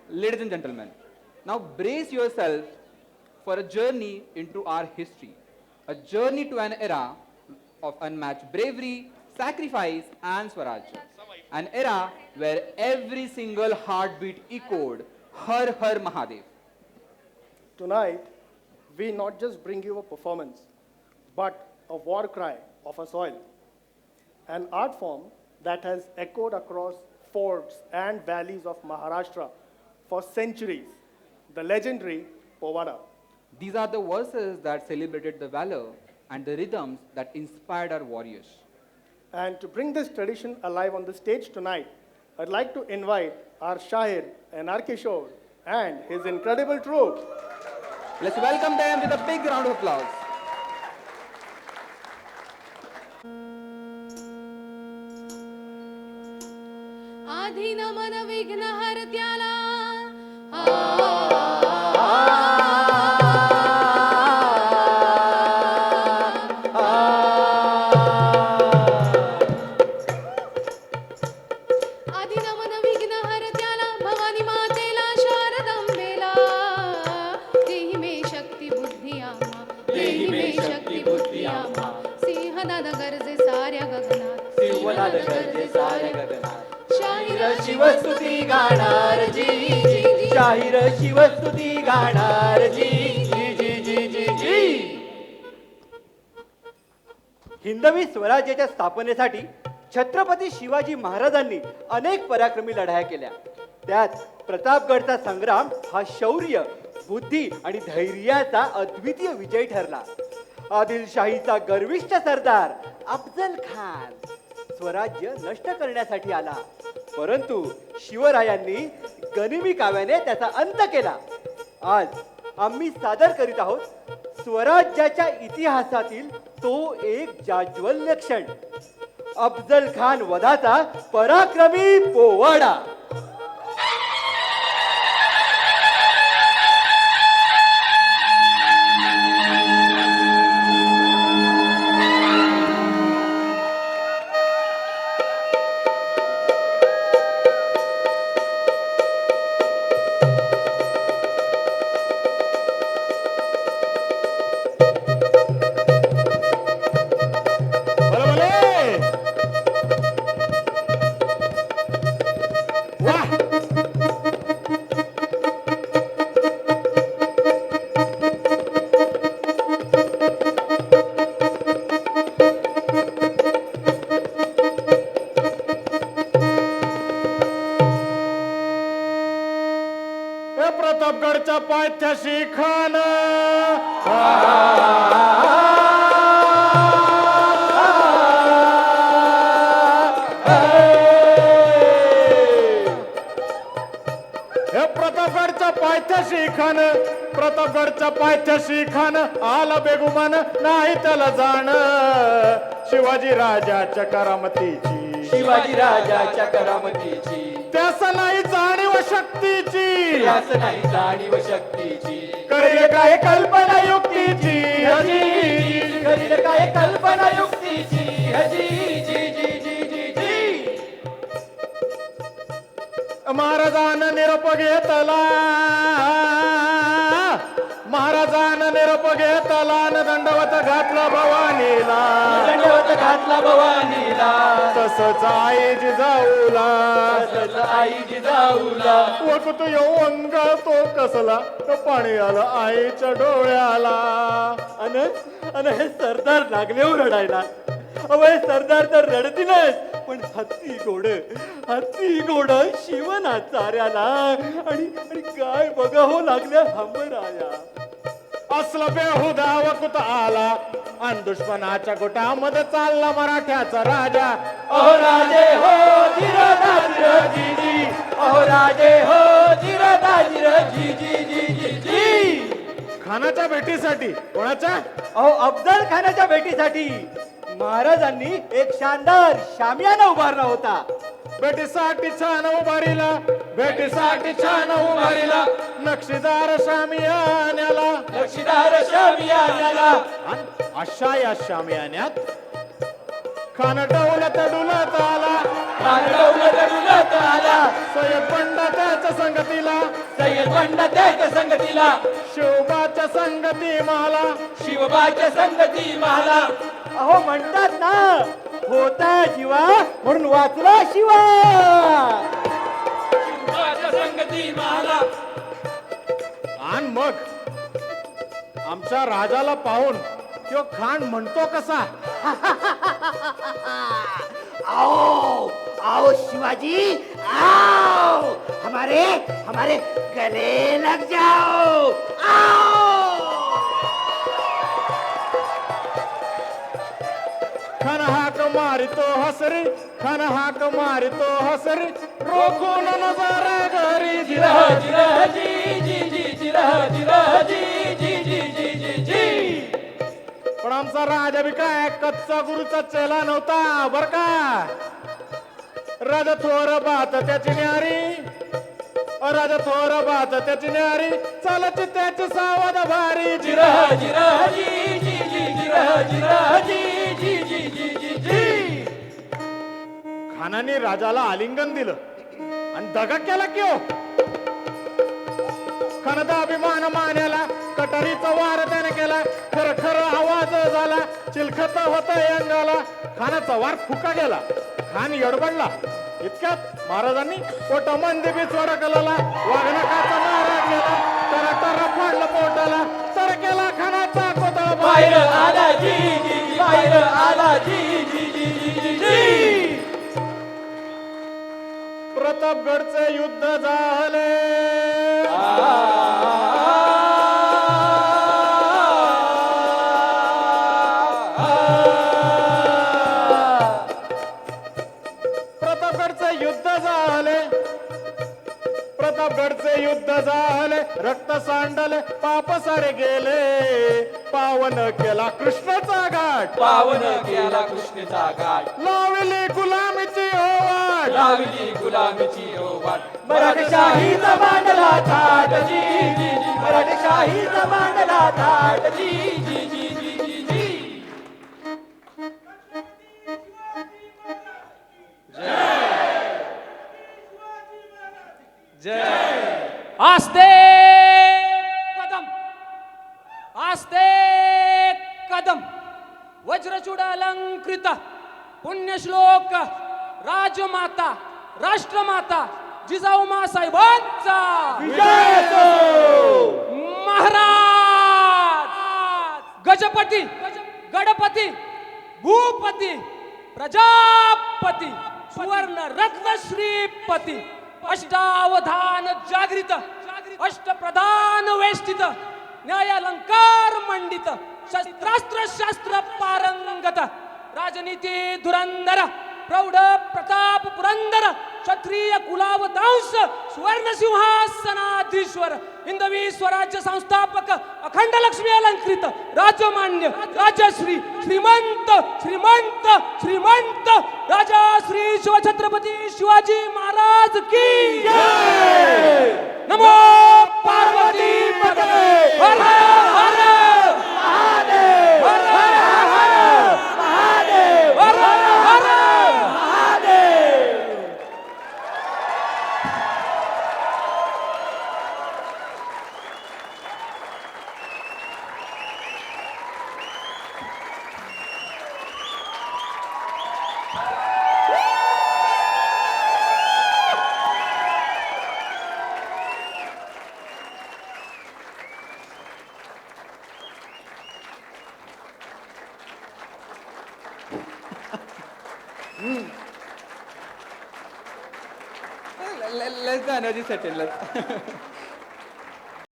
Ladies and gentlemen, now brace yourself for a journey into our history, a journey to an era of unmatched bravery, sacrifice, and Swaraj. An era where every single heartbeat echoed Har Har Mahadev. Tonight, we not just bring you a performance, but a war cry of a soil, an art form that has echoed across forts and valleys of Maharashtra for centuries, the legendary Povada. These are the verses that celebrated the valor and the rhythms that inspired our warriors. And to bring this tradition alive on the stage tonight, I'd like to invite our Shahir and Arkishore and his incredible troupe. Let's welcome them with a big round of applause. आधी नमन विघ्न हरत्याला आधी नमन विघ्न हरत्याला भवानी मातेला शारदंबेला देहि मे शक्ती बुद्धी आम्हा देहि मे शक्ती बुद्धी आम्हा सिंहनाद गरजे साऱ्या गगनात सिंहनाद गरजे साऱ्या गगनात शाहीर शिवस्तुती गाणार जी शाहीर शिवस्तुती गाणार जी जी जी जी जी जी हिंदवी स्वराज्याच्या स्थापनेसाठी छत्रपती शिवाजी महाराजांनी अनेक पराक्रमी लढाया केल्या. त्यात प्रतापगडचा संग्राम हा शौर्य, बुद्धी आणि धैर्याचा अद्वितीय विजय ठरला. आदिलशाहीचा गर्विष्ठ सरदार अफजल खान स्वराज्य नष्ट करण्यासाठी आला, परंतु शिवरायांनी गनिमी काव्याने त्याचा अंत केला. आज आम्ही सादर करीत आहोत स्वराज्याच्या इतिहासातील तो एक जाज्वल्य क्षण, अफजल खान वधाचा पराक्रमी पोवाडा. प्रतापगडच्या पायथ्याशी खान प्रतापगडच्या पायथ्याशी खान प्रतापगडच्या पायथ्याशी खान आला बेगुमान नाही त्याला जाण शिवाजी राजाच्या करामतीची शिवाजी राजाच्या करामतीची त्यास नाही जाणीव शक्तीची त्यास नाही जाणीव शक्तीची करेल काय कल्पना युक्तीची हजी करील काय कल्पना युक्तीची हजी जी जी जी जी जी महाराजांना निरोप घेतला महाराजांना निरोप घेतला न दंडवत घातला भवानीला दंडवत घातला भवानीला तसंच आई जिजाऊला तसंच आई जिजाऊला वकुत येऊ अंग तो कसला पाणी आलं आईच्या डोळ्याला. अन अन हे सरदार लागले हो रडायला. अवय सरदार तर रडतीलच, पण हत्ती घोड शिवनाचार्याला आणि आणि काय बघा हो लागल्या हंबराया. असलं बेहुदा वकुत आला अन दुश्मनाच्या गुटामध्ये चालला मराठ्याचा राजा. अहो राजे हो धीरधाजीर जी जी अहो राजे हो धीरधाजीर जी जी जी जी जी खानाच्या भेटीसाठी कोणाच्या अहो अफजल खानाच्या भेटीसाठी महाराजांनी एक शानदार शामियाना उभारला होता. भेटीसाठी छान उभारीला भेटीसाठी छान उभारीला नक्षीदार शामियान्याला लक्षीदार शामियानाला अशा या शामियान्यात खान डौलत डुलत आला डुलत आला सय्यद पंडिताच्या संगतीला दंड त्याच्या संगतीला शिवबाच्या संगती मला शिवबाच्या संगती मला. अहो म्हणतात ना, होता जीवा म्हणून वाचला शिवा. शिवबाच्या संगती मला. आणि मग आमच्या राजाला पाहून तो खान म्हणतो कसा, आओ आओ शिवाजी आओ, हमारे हमारे गले लग जाओ, आओ. खन हाक मारितो हसरी, खन हाक मारितो हसरी, रोखून नजारा घरी जिरह जिरह जी जी जी जिरह जिरह जी जी जी जी जी जी. पण आमचा राजा बी काय कच्चा गुरुचा चेला नव्हता बर का. राजा थोर बात त्याची न्यारी, राजा थोर बात त्याची न्यारी, चालची त्याची सावध भारी. जिरह जिरह जी जी जी जिरह जिरह जी जी जी जी जी जी. खानाने राजाला आलिंगन दिलं आणि दगा केला की हो. खनदा अभिमान मान्याला कटारीचा वार त्याने केला, खर खर आवाज झाला, चिलखत होत अंगाला. खानाचा वार फुका गेला, खान यडबडला. इतक्यात महाराजांनी पोटामध्ये बी सोडकला, वाघनकाचा नारा केला, तर तर फाडलं पोटाला, तर केला खानाचा कोतळ बाहेर आला जी जी जी बाहेर आला जी जी जी जी जी जी. प्रतापगडचे युद्ध झाले, प्रतापगडचे युद्ध झाले, प्रतापगडचे युद्ध झाले. रक्त सांडले पाप सारे गेले, पावन केला कृष्णाचा घाट, पावन केला कृष्णेचा घाट. लावली गुलामीची ओवाट, लावली गुलामीची ओवाट. मराठशाहीचा मांडला थाट जी जी जी मराठशाहीचा मांडला थाट जी जी जी जी जी जी. आस्ते कदम, आस्ते कदम. वज्रचूड अलंकृत पुण्यश्लोक राजमाता राष्ट्रमाता जिजाऊमा साहेबांचा महाराज. गजपती गणपती भूपती प्रजापती सुवर्ण रत्न श्रीपती अष्टावधान जागृत अष्टप्रधान वेष्टित न्यायालंकार मंडित शस्त्रास्त्र शास्त्र पारंगत राजनीती धुरंधर प्रौढ प्रताप पुरंदर क्षत्रिय कुलावतांश सुवर्ण सिंहासनाधीश्वर हिंदवी स्वराज्य संस्थापक अखंड लक्ष्मी अलंकृत राजमान्य राजश्री श्रीमंत श्रीमंत श्रीमंत राजा श्री शिवछत्रपती शिवाजी महाराज की जय. नमो पार्वती पते. हर हर महादेव. हर हर महादेव. हर हर Mahadev. Let's the energy settle. Let's